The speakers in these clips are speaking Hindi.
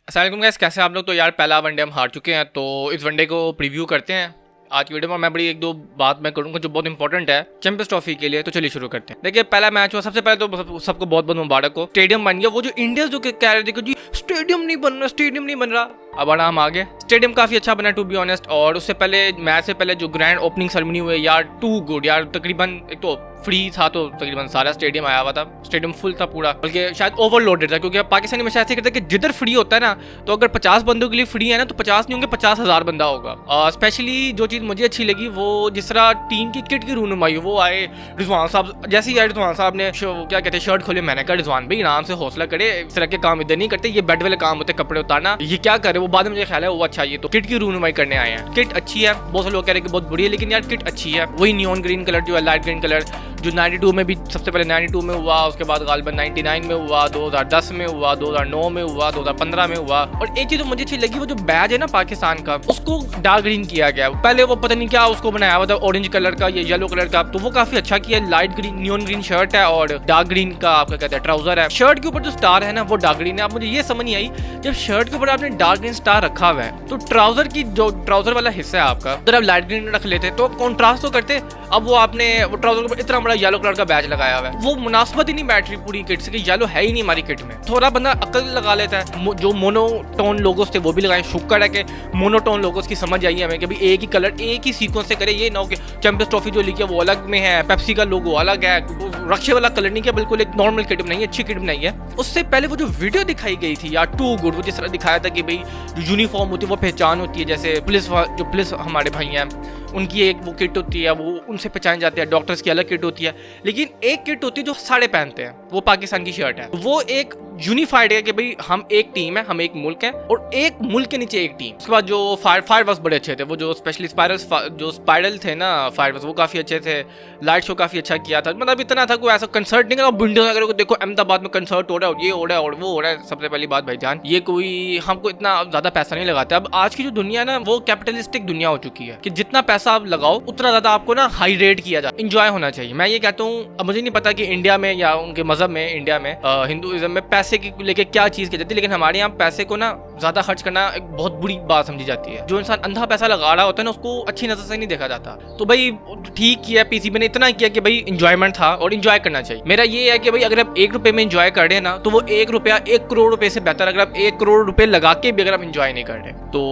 अस्सलाम वालेकुम गाइस, कैसे हैं आप लोग। तो यार पहला वनडे हम हार चुके हैं, तो इस वनडे को प्रीव्यू करते हैं। आज की वीडियो में मैं बड़ी एक दो बात मैं करूंगा जो बहुत इंपॉर्टेंट है चैंपियंस ट्रॉफी के लिए। तो चलिए शुरू करते हैं। देखिए पहला मैच हुआ, सबसे पहले तो सबको बहुत बहुत मुबारक हो, स्टेडियम बन गया। वो जो इंडियंस जो कह रहे थे कि जी स्टेडियम नहीं बन रहा, स्टेडियम नहीं बन रहा, अब आराम आ गया। स्टेडियम काफी अच्छा बना टू बी ऑनेस्ट। और उससे पहले मैच से पहले जो ग्रैंड ओपनिंग सेरेमनी हुई यार, टू गुड यार। तकरीबन एक तो फ्री था तो तकरीबन सारा स्टेडियम आया हुआ था, स्टेडियम फुल था पूरा, बल्कि शायद ओवरलोडेड था, क्योंकि पाकिस्तानी में ऐसे करते हैं कि जिधर फ्री होता है ना, तो अगर 50 बंदों के लिए फ्री है ना, तो 50 नहीं होंगे, 50,000 बंदा होगा। स्पेशली जो चीज़ मुझे अच्छी लगी वो जिस तरह टीम की किट की रूनुमाई, वो आए रिजवान साहब। जैसे ही आए रिजवान साहब ने क्या कहते हैं शर्ट खोले, मैंने कहा रिजवान भाई आराम से हौसला करे, इस तरह के काम इधर नहीं करते, ये बेड वाले काम होते कपड़े उतारना, ये क्या करे। वो बाद में मुझे ख्याल है वो अच्छा, ये तो किट की रूनुमाई करने आए हैं। किट अच्छी है, बहुत से लोग कह रहे हैं कि बहुत बुरी है, लेकिन यार किट अच्छी है। वही नियॉन ग्रीन कलर जो है, लाइट ग्रीन कलर, जो 92 में भी सबसे पहले 92 में हुआ, उसके बाद गालिबन 99 में हुआ, 2010 में हुआ, 2009 में हुआ, 2015 में हुआ। और एक चीज जो मुझे अच्छी लगी, वो जो बैज है ना पाकिस्तान का, उसको डार्क ग्रीन किया गया। पहले वो पता नहीं क्या उसको बनाया हुआ था ऑरेंज कलर का, ये येलो कलर का, तो वो काफी अच्छा किया। Light green neon green shirt है और डार्क ग्रीन का आपका कहते हैं ट्राउजर है। शर्ट के ऊपर जो स्टार है ना वो डार्क ग्रीन है। अब मुझे ये समझ नहीं आई, जब शर्ट के ऊपर आपने डार्क ग्रीन स्टार रखा हुआ है, तो ट्राउजर की जो ट्राउजर वाला हिस्सा है आपका, उधर आप लाइट ग्रीन रख लेते तो कॉन्ट्रास्ट तो करते। अब वो आपने वो ट्राउजर के ऊपर इतना बड़ा येलो कलर का बैज लगाया हुआ है, वो मुनासबत ही नहीं बैठ रही पूरी किट से कि येलो है ही नहीं हमारी किट में। थोड़ा बंदा अकल लगा लेता है, जो मोनोटोन लोगोस थे वो भी लगाए। शुक्र है कि मोनोटोन लोगोस की समझ आई हमें कि भाई एक ही कलर एक ही सीक्वेंस से करे, ये ना हो कि चैंपियंस ट्रॉफी जो लिखी है वो अलग में है, पेप्सी का लोगो अलग है, रक्षे वाला कलर नहीं किया, बिल्कुल एक नॉर्मल किट बनाई है, अच्छी किट बनाई है। उससे पहले वो जो वीडियो दिखाई गई थी यार, टू गुड, वो जिस तरह दिखाया था कि भाई जो यूनिफॉर्म होती है वो पहचान होती है, जैसे पुलिस हमारे भाई हैं उनकी एक वो किट होती है, वो उनसे पहचान जाती है। डॉक्टर्स की अलग किट होती है, लेकिन एक किट होती है जो सारे पहनते हैं, वो पाकिस्तान की शर्ट है। वो एक यूनिफाइड है कि भाई हम एक टीम है, हम एक मुल्क है, और एक मुल्क के नीचे एक टीम। उसके बाद जो फायरवर्क्स बड़े अच्छे थे, वो जो स्पेशली स्पाइरल थे ना फायरवर्क्स, वो काफी अच्छे थे। लाइट शो काफी अच्छा किया था, मतलब इतना था कोई ऐसा कंसर्ट नहीं करा। विंडोज अगर देखो अहमदाबाद में कंसर्ट हो रहा है, ये हो रहा है और वो हो रहा है। सबसे पहली बात भाईजान, ये कोई हमको इतना ज्यादा पैसा नहीं लगाता। अब आज की जो दुनिया है ना, वो कैपिटलिस्टिक दुनिया हो चुकी है कि जितना पैसा आप लगाओ उतना ज्यादा आपको ना हाई रेट किया जाए, इंजॉय होना चाहिए। मैं ये कहता हूँ, अब मुझे नहीं पता कि इंडिया में या उनके मजहब में, इंडिया में हिंदुइज्म में पैसे की लेके क्या चीज की जाती है, लेकिन हमारे यहाँ पैसे को ना ज्यादा खर्च करना एक बहुत बुरी बात समझी जाती है। जो इंसान अंधा पैसा लगा रहा होता है ना, उसको अच्छी नजर से नहीं देखा जाता। तो भाई ठीक किया पीसीबी ने, इतना किया कि भाई इंजॉयमेंट था और इंजॉय करना चाहिए। मेरा ये है कि भाई अगर आप 1 रुपए में इंजॉय कर रहे हैं ना, तो वो 1 रुपया 1 करोड़ रुपए से बेहतर अगर आप 1 करोड़ रुपए लगा के भी अगर आप इंजॉय नहीं कर रहे। तो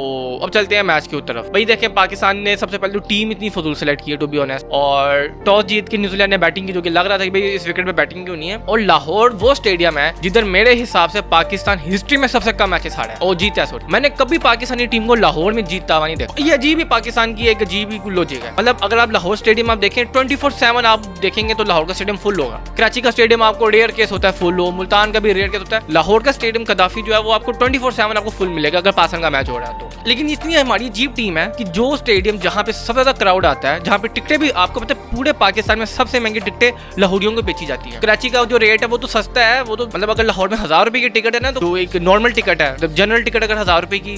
अब चलते हैं मैच की तरफ। भाई देखें, पाकिस्तान ने सबसे पहले तो टीम इतनी फजूल सेलेक्ट की है टू बी ऑनेस्ट, और टॉस जीत के न्यूजीलैंड ने बैटिंग की, जो कि लग रहा था कि भाई इस विकेट पे बैटिंग क्यों नहीं है। और लाहौर वो स्टेडियम है जिधर मेरे हिसाब से पाकिस्तान हिस्ट्री में सबसे कम मैचेस हारा है और जीता है। मैंने कभी पाकिस्तानी टीम को लाहौर में जीतता हुआ नहीं देखा। ये अजीब ही पाकिस्तान की एक अजीब ही लॉजिक है। मतलब अगर आप लाहौर स्टेडियम आप देखें 24/7 आप देखेंगे तो लाहौर का स्टेडियम फुल होगा। कराची का स्टेडियम आपको रेयर केस होता है फुल हो, मुल्तान का भी रेयर केस होता है। लाहौर का स्टेडियम कदाफी जो है वो आपको 24/7 आपको फुल मिलेगा अगर पाकिस्तान का मैच हो रहा है तो। लेकिन इतनी हमारी अजीब टीम है कि जो स्टेडियम जहाँ पे सबसे ज्यादा क्राउड आता है, जहाँ पे टिकटें भी आपको पता है पूरे पाकिस्तान में सबसे महंगी टिकटें लाहौरियों को बेची जाती है। कराची का जो रेट है वो तो सस्ता है, वो तो मतलब अगर लाहौर में 1000 रुपए की टिकट है ना, तो एक नॉर्मल टिकट है, जनरल टिकट अगर 1000 रुपए की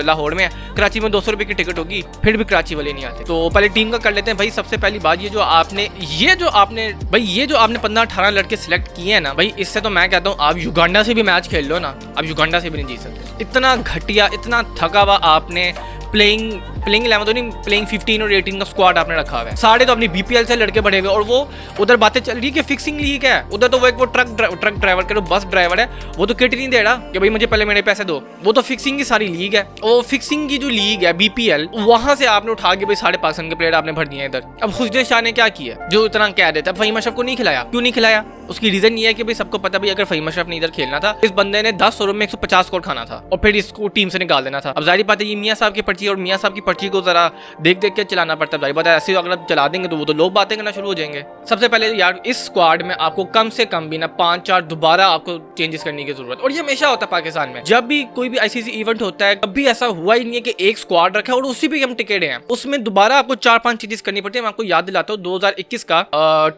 लाहौर में है, कराची में 200 रुपए की टिकट होगी, फिर भी कराची वाले नहीं आते। तो पहले टीम का कर लेते हैं भाई। सबसे पहली बात, ये जो आपने 15-18 लड़के सिलेक्ट किए हैं ना भाई, इससे तो मैं कहता हूँ आप युगांडा से भी मैच खेल लो ना, आप युगांडा से भी नहीं जीत सकते। इतना घटिया, इतना थका हुआ आपने प्लेइंग 11 तो नहीं, प्लेइंग 15 और 18 का स्क्वाड आपने रखा हुआ है। सारे तो अपनी बीपीएल से लड़के बढ़े हुए, और वो उधर बातें चल रही है कि फिक्सिंग लीग है। उधर तो वो एक वो ट्रक ड्राइवर का बस ड्राइवर है, वो तो किट नहीं दे रहा कि भाई मुझे पहले मेरे पैसे दो। वो तो फिक्सिंग की सारी लीग है, वो फिक्सिंग की जो लीग है बीपीएल, वहां से आपने उठा के भाई सारे पाकिस्तान के प्लेयर आपने भर दिए इधर। अब खुशदेव शाह ने क्या किया, जो इतना कह देता है फहीम अशरफ को नहीं खिलाया। क्यों नहीं खिलाया? उसकी रीजन ये है कि भाई सबको पता भाई अगर फहीम अशरफ ने इधर खेलना था, इस बंदे ने 10 ओवर में 150 स्कोर खाना था और फिर इसको टीम से निकाल देना था। अब जाहिर बात है ये मियां साहब की पर्ची, और मियां साहब की पर्ची को जरा देख के चलाना पड़ता है। जाहिर बात है ऐसे अगर आप चला देंगे तो वो तो लोग बातें करना शुरू हो जाएंगे। सबसे पहले यार इस स्क्वाड में आपको कम से कम भी ना 5-4 दोबारा आपको चेंजेस करने की जरूरत, और ये हमेशा होता है पाकिस्तान में। जब भी कोई भी आईसीसी इवेंट होता है, कभी ऐसा हुआ ही नहीं है कि एक स्क्वाड रखा है और उसी पे हम टिके हैं, उसमें दोबारा आपको 4-5 चीजेस करनी पड़ती है। मैं आपको याद दिलाता हूँ 2021 का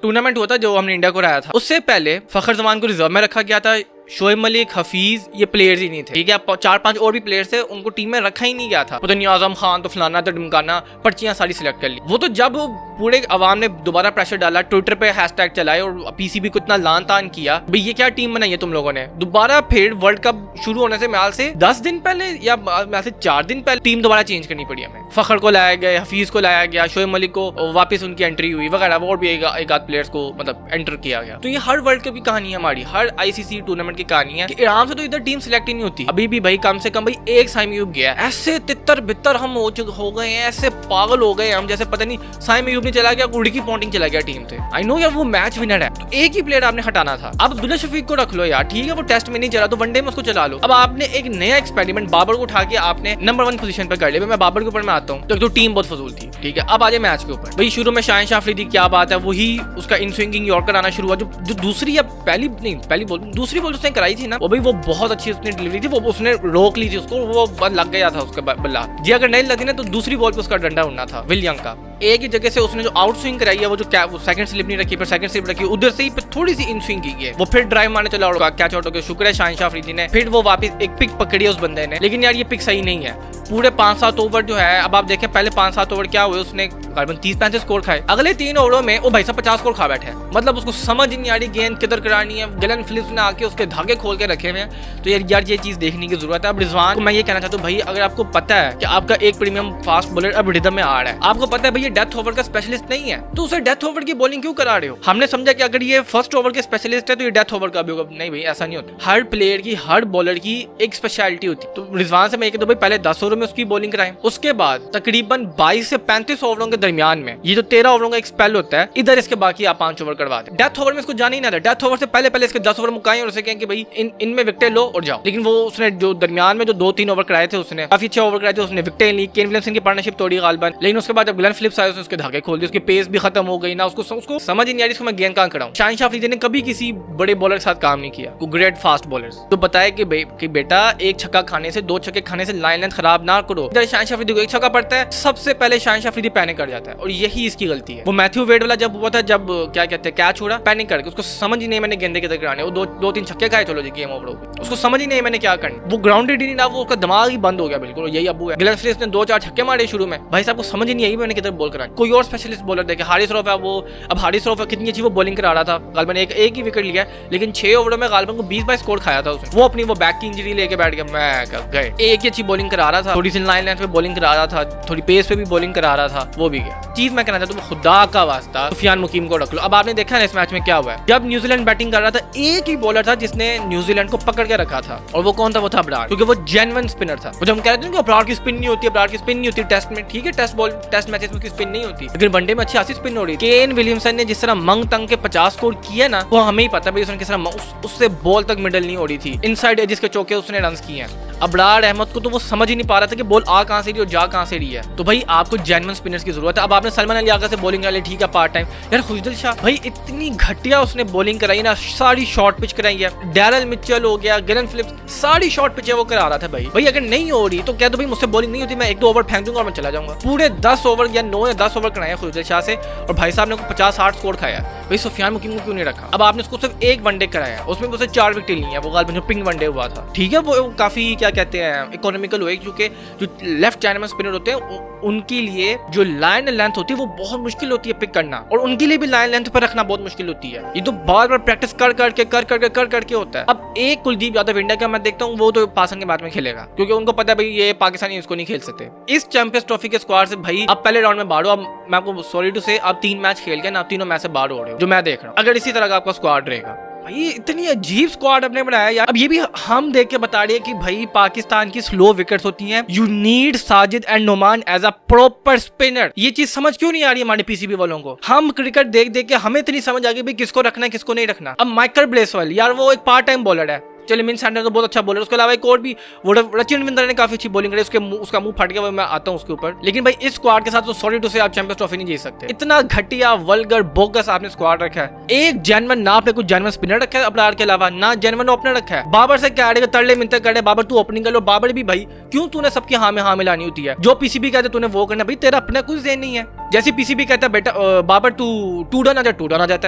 टूर्नामेंट हुआ था जो हमने इंडिया को हराया था। उससे पहले फखर जमान को रिजर्व में रखा गया था, शोएब मलिक, हफीज, ये प्लेयर्स ही नहीं थे, ठीक है। 4-5 और भी प्लेयर्स थे, उनको टीम में रखा ही नहीं गया था। पता नहीं आजम खान तो फलाना तो ढमकाना, पर्चियां सारी सिलेक्ट कर ली। वो तो जब पूरे अवाम ने दोबारा प्रेशर डाला, ट्विटर पे हैशटैग चलाए और पीसीबी को इतना लान तान किया, भाई ये क्या टीम बनाई है तुम लोगों ने। दोबारा फिर वर्ल्ड कप शुरू होने से मैल से 10 दिन पहले या मैल से 4 दिन पहले टीम दोबारा चेंज करनी पड़ी हमें। फखर को लाया गया, हफीज को लाया गया, शोएब मलिक को वापस उनकी एंट्री हुई वगैरह, और भी एक आध प्लेयर्स को मतलब एंटर किया गया। तो ये हर वर्ल्ड कप की कहानी है हमारी, हर आईसीसी टूर्नामेंट की कहानी है कि आराम से तो इधर टीम सिलेक्ट ही नहीं होती। अभी भी भाई कम से कम भाई एक साइम अयूब गया, ऐसे तितर बितर हम हो गए हैं, ऐसे पागल हो गए हम जैसे पता नहीं साइम अयूब ने चला गया, गुड़ी की पॉन्टिंग चला गया टीम से। आई नो यार वो मैच विनर है, तो एक ही प्लेयर आपने हटाना था। अब अब्दुल्ला शफीक को रख लो यार, ठीक है वो टेस्ट में नहीं चला तो वनडे में उसको चला लो। अब आपने एक नया एक्सपेरिमेंट बाबर को उठा के आपने नंबर 1 पोजीशन पे कर लिया। मैं बाबर के ऊपर मैं आता हूँ तो टीम बहुत फजूल थी, ठीक है। अब आ जाए मैच के ऊपर। भाई शुरू में शाहिन शाह अफरीदी क्या बात है, वही उसका इन स्विंगिंग यॉर्कर आना शुरू हुआ, जो दूसरी या पहली बॉल उसने कराई थी ना, वो भाई वो बहुत अच्छी उसने डिलीवरी थी, वो उसने रोक ली थी उसको, वो लग गया था उसका बल्ला जी। अगर नहीं लगी ना तो दूसरी बॉल पे उसका डंडा उड़ना था विलियम का। एक ही जगह से उसने जो आउट स्विंग कराई है, वो जो सेकंड स्लिप नहीं रखी, फिर सेकंड स्लिप रखी, उधर से ही थोड़ी सी इन स्विंग की है, वो फिर ड्राइव मारने चला और कैच आउट हो गया। शुक्र है शाहिन शाह अफरीदी ने, फिर वो वापस एक पिक पकड़ी है उस बंदे ने। लेकिन यार ये पिक सही नहीं है। पूरे 5-7 ओवर जो है, अब आप देखें पहले 5-7 ओवर क्या हुए, उसने करीबन 30-35 स्कोर खाए। अगले 3 ओवरों में वो भाई साहब 50 स्कोर खा बैठे हैं। मतलब उसको समझ नहीं आ रही गेंद किधर करानी है। गिलन फिलिप्स ने आके उसके धागे खोल के रखे हुए हैं। तो यार ये चीज देखने की जरूरत है। अब रिजवान को मैं ये कहना चाहता हूँ, भाई अगर आपको पता है कि आपका एक प्रीमियम फास्ट बॉलर अब रिदम में आ रहा है, आपको पता है भाई ये डेथ ओवर का स्पेशलिस्ट नहीं है, तो उसे डेथ ओवर की बॉलिंग क्यों करा रहे हो। हमने समझा कि अगर ये फर्स्ट ओवर के स्पेशलिस्ट है तो ये डेथ ओवर का भी होगा। नहीं भाई ऐसा नहीं होता। हर प्लेयर की, हर बॉलर की एक स्पेशलिटी होती है। तो रिजवान से मैं भाई पहले 10 ओवर में उसकी बॉलिंग कराएं, उसके बाद तकरीबन 22 से 35 ओवरों के दरमियान में ये जो 13 ओवरों का एक स्पेल होता है, इधर इसके बाकी आप 5 ओवर करवा दें। डेथ ओवर में इसको जाना ही ना था। डेथ ओवर से पहले इसके 10 ओवर मुकाएं और उसे कहें कि भाई इनमें विकेटें लो और जाओ। लेकिन वो उसने जो दरमियान में जो 2-3 ओवर कराए थे, उसने काफी अच्छे ओवर कराए थे, उसने विकेटें ली, केन विलियमसन की पार्टनरशिप तोड़ी गालिबन। लेकिन उसके बाद जब गिलन फिलिप्स आए, उसने उसके धागे खोल दिए, उसकी पेस भी खत्म हो गई ना, उसको समझ ही नहीं आ रही इसको मैं गेंद कहां कराऊं। शाहिन शाह अफरीदी ने कभी किसी बड़े बॉलर के साथ काम नहीं किया, ग्रेट फास्ट बॉलर्स। तो बताया कि बेटा एक छक्का खाने से, 2 छक्के खाने से लाइन लेंथ खराब ना करो। जब शाहिन शाह अफरीदी को एक छक्का पड़ता है, सबसे पहले शाहिन शाह अफरीदी पैनिक कर जाता है, और यही इसकी गलती है। वो मैथ्यू वेड वाला जब हुआ था, जब क्या कहते हैं कैच छोड़ा, पैनिक करके उसको समझ ही नहीं मैंने गेंदे किधर कराने, वो 2-3 छक्के खाए, चलो जी गेम ओवर हो गई। उसको समझ ही नहीं मैंने क्या करना, वो ग्राउंडेड ही नहीं ना, वो उसका दिमाग ही बंद हो गया बिल्कुल। यही अबू है। गिलन फिलिप्स ने 2-4 छक्के मारे शुरू में, भाई साहब को समझ ही नहीं आई मैंने किधर बॉल करानी। कोई और स्पेशलिस्ट बॉलर देखे, हारिस रऊफ है वो। अब हारिस रऊफ कितनी अच्छी वो बॉलिंग करा रहा था, गालिबन एक ही विकेट लिया, लेकिन 6 ओवरों में गालिबन को 20-22 स्कोर खाया था उसने। वो अपनी वो बैक की इंजरी लेके बैठ गया, मैं गए। एक ही अच्छी बॉलिंग करा रहा था, थोड़ी सी लाइन लेंथ पे बॉलिंग करा रहा था, थोड़ी पेस पे भी बॉलिंग करा रहा था, वो भी गया। चीज मैं कहना चाहता हूँ, खुदा का वास्ता सुफियान मुकीम को रख लो। अब आपने देखा ना इस मैच में क्या हुआ है, जब न्यूजीलैंड बैटिंग कर रहा था, एक ही बॉलर था जिसने न्यूजीलैंड को पकड़ के रखा था, और वो कौन था? वो था अबरार, क्योंकि वो जेन्युइन स्पिनर था। जो हम कह रहे थे कि अबरार की स्पिन नहीं होती, अबरार की स्पिन नहीं होती टेस्ट में, ठीक है टेस्ट मैचेस में उसकी स्पिन नहीं होती, लेकिन वनडे में अच्छी खासी स्पिन हो रही। केन विलियमसन ने जिस तरह मंग तंग के 50 स्कोर किया ना, वो हमें ही पता है उसने किस तरह उससे बॉल तक मिडल नहीं हो रही थी, इनसाइड एजेस के चौके उसने रन किए हैं। अबरार अहमद को तो वो समझ ही नहीं पा रहा था कि बॉल आ कहां से रही और जा कहां से रही है। तो भाई आपको जेन्युइन स्पिनर्स की जरूरत है। अब आपने सलमान अली आगा से बॉलिंग करा ली, ठीक है पार्ट टाइम। यार खुशदिल शाह भाई इतनी घटिया उसने बॉलिंग कराई ना, सारी शॉर्ट पिच कराई है। डैरल मिचेल हो गया, गिलन फिलिप्स, सारी शॉर्ट पिच है वो करा रहा था। भाई अगर नहीं हो रही तो कह दो भाई मुझसे बॉलिंग नहीं होती, मैं 1-2 ओवर फेंक दूंगा और मैं चला जाऊंगा। पूरे 10 ओवर या 9 या 10 ओवर कराए खुशदिल शाह से, और भाई साहब ने 50-60 स्कोर खाया। भाई सुफियान मुकीम को क्यों नहीं रखा? अब आपने उसको सिर्फ एक वनडे कराया, उसमें उसे 4 विकेट ली है, वो गालिबन जो पिंक वनडे हुआ था, ठीक है। वो काफी क्या कहते हैं इकोनॉमिकल हुए, क्योंकि जो लेफ्ट चैनल स्पिनर होते हैं उनके लिए जो लाइन लेंथ होती है वो बहुत मुश्किल होती है पिक करना, और उनके लिए भी लाइन लेंथ पर रखना बहुत मुश्किल होती है। ये तो बार बार प्रैक्टिस कर करके होता है। अब एक कुलदीप यादव इंडिया का मैं देखता हूँ, वो तो पाकिस्तान के बाद में खेलेगा, क्योंकि उनको पता है भाई ये पाकिस्तानी इसको नहीं खेल सकते। इस चैंपियंस ट्रॉफी के स्क्वाड से भाई अब पहले राउंड में बाहर हो। अब मैं आपको सॉरी टू से, अब 3 मैच खेल के ना, 3 मैच से बाहर हो रहे हो, जो मैं देख रहा हूँ। अगर इसी तरह का आपका स्क्वाड रहेगा, भाई इतनी अजीब स्क्वाड अपने बनाया यार। अब ये भी हम देख के बता रहे हैं कि भाई पाकिस्तान की स्लो विकेट्स होती हैं, you need Sajid and Noman as a proper spinner. ये चीज समझ क्यों नहीं आ रही हमारे पीसीबी वालों को? हम क्रिकेट देख देख के हमें इतनी समझ आ गई भाई किसको रखना है किसको नहीं रखना। अब माइकल ब्रेसवेल यार वो एक पार्ट टाइम बॉलर है, चलिए मिन सैंडर तो बहुत अच्छा बॉलर, उसके अलावा एक और भी रचिन रविंद्र ने काफी अच्छी बॉलिंग करी, उसका मुंह फट गया, मैं आता हूं उसके ऊपर। लेकिन भाई इस स्क्वाड के साथ तो सॉरी टू से आप चैंपियंस ट्रॉफी नहीं जीत सकते। इतना घटिया वल्गर बोगस आपने स्क्वाड रखा है। एक जेन्युइन ना आपने कुछ जेन्युइन स्पिनर रखा है अबरार के अलावा, ना जेन्युइन ओपनर रखा है। बाबर से क्या आड़ेगा, तरले मिनते करे बाबर तू ओपनिंग कर लो। बाबर भी भाई क्यों तूने सबकी हाँ में हाँ मिलानी होती है, जो पीसीबी कहते तूने वो करना, भाई तेरा अपना कुछ ज़हन नहीं है। जैसे पीसीबी कहता है बेटा बाबर तू टू डाउन आ जा, टू डाउन आ जाता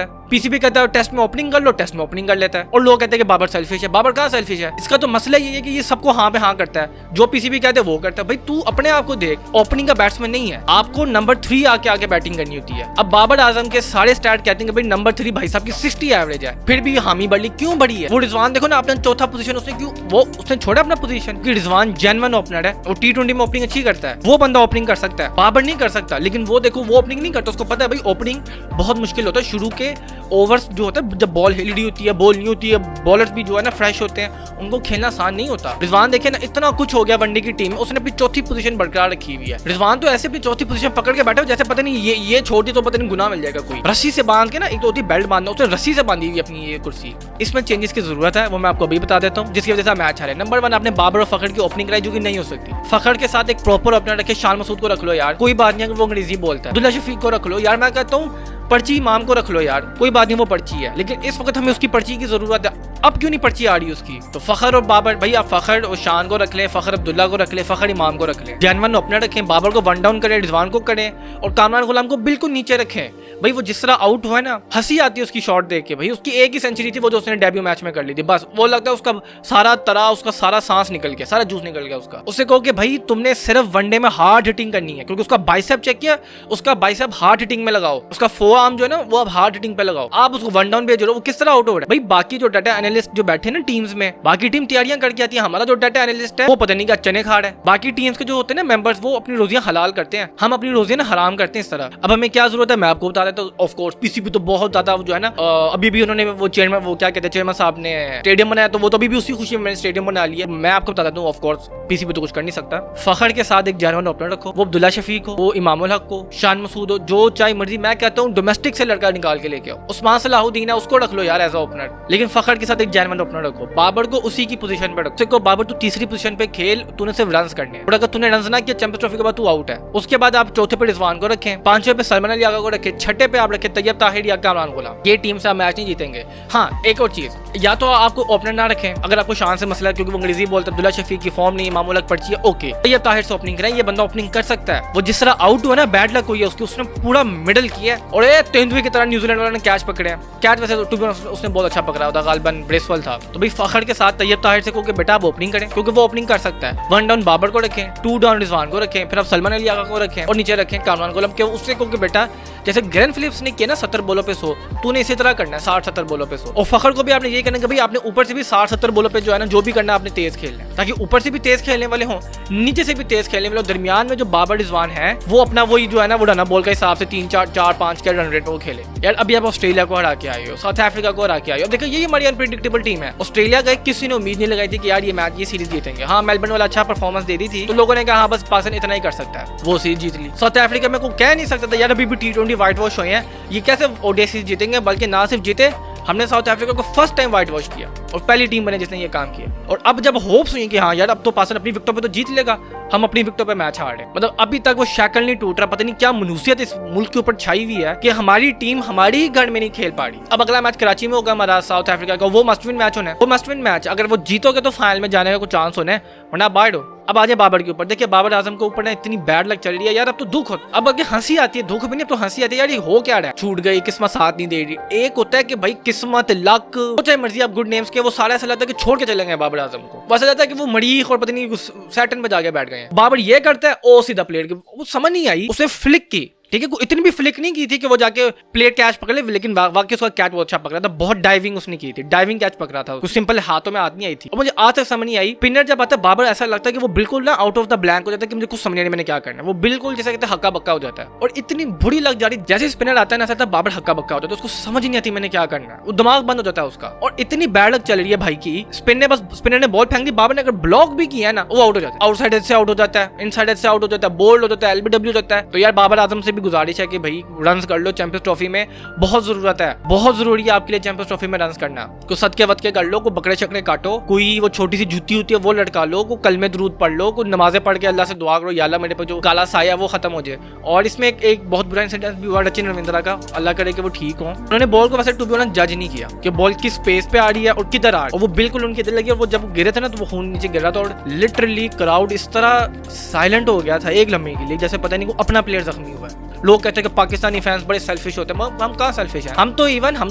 है। पीसीबी कहता है टेस्ट में ओपनिंग कर लो, टेस्ट में ओपनिंग कर लेता है। और लोग कहते हैं कि बाबर सेल्फिश है। बाबर कहाँ सेल्फिश है? इसका तो मसला ये है कि ये सबको हाँ पे हाँ करता है, जो पीसीबी कहते हैं वो करता है। भाई तू अपने आप को देख, ओपनिंग का बैट्समैन नहीं है, आपको नंबर 3 आके बैटिंग करनी होती है। अब बाबर आजम के सारे स्टैट कहते हैं कि भाई नंबर 3 भाई साहब की 60 एवरेज है, फिर भी हामी बढ़ी क्यों बढ़ी है? वो रिजवान देखो ना, आपने चौथा पोजीशन उसने क्यों उसने छोड़ा अपना पोजीशन कि रिजवान जेन्युइन ओपनर है, वो T20 में ओपनिंग अच्छी करता है, वो बंदा ओपनिंग कर सकता है, बाबर नहीं कर सकता। लेकिन वो देखो वो ओपनिंग नहीं करता, उसको पता है भाई ओपनिंग बहुत मुश्किल होता है। शुरू के ओवर्स जो होता है जब बॉल हिलडी होती है, बॉल नहीं होती है, बॉलर्स भी जो है ना फ्रेश होते हैं, उनको खेलना आसान नहीं होता। रिजवान देखे ना, इतना कुछ हो गया वनडे की टीम में, उसने अपनी चौथी पोजीशन बरकरार रखी हुई है। रिजवान तो ऐसे अपनी चौथी पोजीशन पकड़ के बैठा जैसे पता नहीं ये छोड़ दी तो पता नहीं गुनाह मिल जाएगा कोई। रस्सी से बांध के ना, एक तो होती बेल्ट बांधना, उसने रस्सी से बांधी हुई अपनी ये कुर्सी। इसमें चेंजेस की जरूरत है, वो मैं आपको अभी बता देता हूँ, जिसकी वजह से मैच हारे। नंबर 1, आपने बाबर और फखर की ओपनिंग कराई जो कि नहीं हो सकती। फखर के साथ एक प्रॉपर ओपनर रखे, शान मसूद को रख लो यार, कोई बात नहीं अगर वो अंग्रेजी बोलता है। अब्दुल्ला शफीक को रख लो यार, मैं कहता हूँ पर्ची इमाम को रख लो यार, कोई बात नहीं वो पर्ची है, लेकिन इस वक्त हमें उसकी पर्ची की जरूरत है। अब क्यों नहीं पर्ची आ रही उसकी? तो फखर और बाबर, भाई आप फखर और शान को रख लें, फखर अब्दुल्ला को रख लें, फखर इमाम को रख लें, जेन्युइन ओपनर रखें, बाबर को वन डाउन करें, रिजवान को करें और कामरान गुलाम को बिल्कुल नीचे रखें। भाई वो जिस तरह आउट हुआ है ना, हंसी आती है उसकी शॉट देख के। भाई उसकी एक ही सेंचुरी थी वो जो उसने डेब्यू मैच में कर ली थी, बस वो लगता है उसका सारा सांस निकल गया, सारा जूस निकल गया उसका। उससे कहो कि भाई तुमने सिर्फ वनडे में हार्ड हिटिंग करनी है, क्योंकि उसका बाइसेप चेक किया, उसका बाइसेप हार्ड हिटिंग में लगाओ, उसका फोर आर्म जो है ना वो अब हार्ड हिटिंग पे लगाओ। आप उसको वन डाउन भेज रहे हो, वो किस तरह आउट हो रहा है? भाई बाकी जो डाटा एनालिस्ट जो बैठे ना टीम्स में, बाकी टीम तैयारियां करके आती है, हमारा जो डाटा एनालिस्ट है वो पता नहीं क्या चने खा रहा है। बाकी टीम्स के जो होते हैं ना मेंबर्स, वो अपनी रोजियां हलाल करते हैं, हम अपनी रोजियां ना हराम करते हैं इस तरह। अब हमें क्या जरूरत है, मैं आपको बता देता हूं। ऑफ कोर्स पीसीबी तो बहुत ज्यादा जो है ना, अभी भी उन्होंने वो चेयरमैन, वो क्या कहते हैं, चेयरमैन साहब ने स्टेडियम बनाया, तो वो तो अभी भी उसी खुशी में स्टेडियम बना लिया। मैं आपको बता देता हूं, ऑफ कोर्स पीसीबी तो कुछ कर नहीं सकता। फखर के साथ एक जेन्युइन ओपनर रखो, वो अब्दुल्ला शफीक हो, वो इमामुल हक हो, शान मसूद हो, जो चाहे मर्जी, मैं कहता हूँ डोमेस्टिक से लड़का निकाल के लेके आओ। उस्मान सलाहुद्दीन है, उसको रख लो यार एज ओपनर, लेकिन फखर के साथ एक जेन्युइन ओपनर रखो। बाबर को उसी की पोजीशन पे रखो, बाबर तू तीसरी पोजीशन पे खेल, तूने सिर्फ रन्स करने हैं, और अगर तूने रन्स ना किया चैंपियंस ट्रॉफी के बाद तू आउट है। उसके बाद आप चौथे पे रिजवान को रखें, पांचवें पे सलमान अली आगा को रखें, छठे पे आप रखें तैयब ताहिर या कामरान गुलाम। ये टीम से आप मैच नहीं जीतेंगे। हाँ एक और चीज, या तो आपको ओपनर ना रखें अगर आपको शान से मसला है, क्योंकि वो अंग्रेजी बोलता है, अब्दुल्ला शफीक की फॉर्म नहीं, इमामुल हक पर्ची है, ओके तैयब ताहिर से ओपनिंग कराएं, ये बंदा ओपनिंग कर सकता है। वो जिस तरह आउट हुआ ना, बैड लक हुई है उसकी, उसने पूरा मिडल किया और तेंदुए की तरह न्यूजीलैंड वालों ने कैच पकड़े। कैच वैसे उसने बहुत अच्छा पकड़ा था, गालिबन ब्रेसवेल था। तो भाई फखर के साथ तैयब ताहिर से को कि बेटा आप ओपनिंग करें, क्योंकि वो ओपनिंग कर सकता है। वन डाउन बाबर को रखें, टू डाउन रिजवान को रखें, फिर आप सलमान अली आगा को रखें और नीचे रखें कामरान गुलाम के। उससे को कि बेटा जैसे ग्लेन फिलिप्स ने किया ना 70 बॉलों पे 100, तूने इसी तरह करना है 60-70 बॉलों पे 100। और फखर को भी आपने ये करना है कि भाई आपने ऊपर से भी 60-70 बॉलों पे जो है ना, जो भी करना है आपने तेज खेलना है, ताकि ऊपर से भी तेज खेलने वाले हों, नीचे से भी तेज खेलने वाले। दरमियान में जो बाबर रिजवान है वो अपना वही जो है ना, वो रन बॉल के हिसाब से 3-4-5 के रन रेट वो खेले। यार अभी आप ऑस्ट्रेलिया को हरा के आए हो, साउथ अफ्रीका को हरा के आए हो। देखो ये हमारी अनप्रेडिक्टेबल टीम है। ऑस्ट्रेलिया का किसी ने उम्मीद नहीं लगाई थी कि यार ये मैच, ये सीरीज जीतेंगे। हाँ मेलबर्न वाला अच्छा परफॉर्मेंस दे दी थी, तो लोगों ने कहा हाँ बस पाकिस्तान इतना ही कर सकता है, वो सीरीज जीत ली। साउथ अफ्रीका में कोई कह नहीं सकता था यार अभी भी T20 व्हाइट वॉश हुए हैं, ये कैसे ओडीआई सीरीज जीतेंगे। बल्कि ना सिर्फ जीते, हमने साउथ अफ्रीका को फर्स्ट टाइम व्हाइट वॉश किया और पहली टीम बने जिसने ये काम किया। और अब जब होप्स हुई कि हाँ यार अब तो पाकिस्तान अपनी विकेटों पे तो जीत लेगा, हम अपनी विकेटों पे मैच हार रहे, मतलब अभी तक वो शैकल नहीं टूट रहा। पता नहीं क्या मनुसियत इस मुल्क के ऊपर छाई हुई है कि हमारी टीम हमारी ही घर में नहीं खेल पा रही। अब अगला मैच कराची में होगा हमारा साउथ अफ्रीका का, वो मस्ट विन मैच होना है, वो मस्ट विन मैच। अगर वो जीतोगे तो फाइनल में जाने का कुछ चांस होना है, वरना बाहर हो। अब आ जाए बाबर के ऊपर, देखिए बाबर आजम के ऊपर ना इतनी बैड लक चल रही है यार, अब तो दुख हो। अब आगे हंसी आती है, दुख भी नहीं, अब तो हंसी आती है यार, ये हो क्या रहा है, छूट गई किस्मत साथ नहीं दे रही। एक होता है कि भाई किस्मत लक, चाहे मर्जी आप गुड नेम्स के, वो सारा ऐसा लगता है कि छोड़ के चले गए बाबर आजम को, वैसा लगता है कि वो मरीख और पता नहीं सैटन पे जाके बैठ गए हैं। बाबर ये करता है ओ सीधा प्लेयर की, वो समझ नहीं आई, उसने फ्लिक की, ठीक है, इतनी भी फ्लिक नहीं की थी कि वो जाके प्लेयर कैच पकड़ ले, लेकिन वाकई उसका कैच बहुत अच्छा पकड़ा था, बहुत डाइविंग उसने की थी, डाइविंग कैच पकड़ा था, कुछ सिंपल हाथों में हाथ नहीं आई थी। और मुझे आज तक समझ नहीं आई, स्पिनर जब आता है बाबर ऐसा लगता है कि वो बिल्कुल ना आउट ऑफ द ब्लैंक हो जाता है कि मुझे कुछ समझ नहीं मैंने क्या करना है, वो बिल्कुल जैसे कहते हैं हक्का बक्का हो जाता है। और इतनी बुरी लग जा रही, जैसे स्पिनर आता है ना ऐसा बाबर हक्का बक्का होता है, तो उसको समझ नहीं आती मैंने क्या करना है, वो दिमाग बंद हो जाता है उसका। और इतनी बैड लग चल रही है भाई की, स्पिनर ने बॉल फेंक दी, बाबर ने अगर ब्लॉक भी किया ना वो आउट हो जाता है, आउटसाइड एज से आउट हो जाता है, इनसाइड एज से आउट हो जाता है, बोल्ड हो जाता है, एलबीडब्ल्यू हो जाता है। तो यार बाबर आजम से भी गुजारिश है कि भाई रन्स कर लो, चैंपियंस ट्रॉफी में बहुत जरूरत है, बहुत जरूरी है आपके लिए चैंपियंस ट्रॉफी में रन्स करना। को सदके वदके कर लो, को बकरे शकरे काटो, कोई वो छोटी सी जूती होती है वो लटका लो, को कलमे दरूद पढ़ लो, को नमाजें पढ़ के अल्लाह से दुआ करो या अल्लाह मेरे पे जो काला साया वो खत्म हो जाए। और इसमें एक बहुत बुरा इंसिडेंट भी हुआ सचिन रविंद्रा का, अल्लाह करे कि वो ठीक हो। उन्होंने बॉल को वैसे टू बी ऑनेस्ट जज नहीं किया कि बॉल किस स्पेस पे आ रही है और किधर आ रही है, और वो बिल्कुल उनके दिल लगी, और वो जब गिरे थे ना तो वो खून नीचे गिरा था, और लिटरली क्राउड इस तरह साइलेंट हो गया था एक लम्हे के लिए जैसे पता नहीं को अपना प्लेयर जख्मी हुआ है। लोग कहते हैं कि पाकिस्तानी फैंस बड़े सेल्फिश होते हैं। हम कहाँ सेल्फिश हैं? हम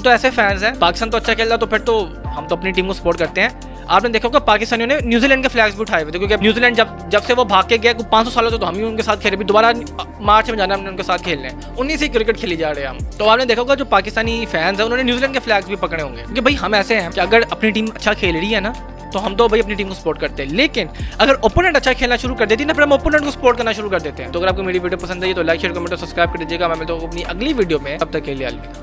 तो ऐसे फैंस हैं, पाकिस्तान तो अच्छा खेल रहा तो फिर तो हम तो अपनी टीम को सपोर्ट करते हैं। आपने देखा होगा पाकिस्तानियों ने न्यूजीलैंड के फ्लैग्स भी उठाए हुए थे, क्योंकि न्यूजीलैंड जब से वो भाग के गया 500 सालों से तो हम ही उनके साथ खेले, भी दोबारा मार्च में जाना हमने उनके साथ खेलने, उन्हीं से क्रिकेट खेली जा रहे हैं हम। तो आपने देखा होगा जो पाकिस्तानी फैंस हैं उन्होंने न्यूजीलैंड के फ्लैग्स भी पकड़े होंगे, क्योंकि भाई हम ऐसे हैं कि अगर अपनी टीम अच्छा खेल रही है ना तो हम तो भाई अपनी टीम को सपोर्ट करते हैं, लेकिन अगर ओपोनेंट अच्छा खेलना शुरू कर देती है ना फिर हम ओपोनेंट को सपोर्ट करना शुरू कर देते हैं। तो अगर आपको मेरी वीडियो पसंद आई तो लाइक शेयर कमेंट और सब्सक्राइब कर दीजिएगा। मैं मिलता हूं अपनी अगली वीडियो में, तब तक के लिए अलविदा।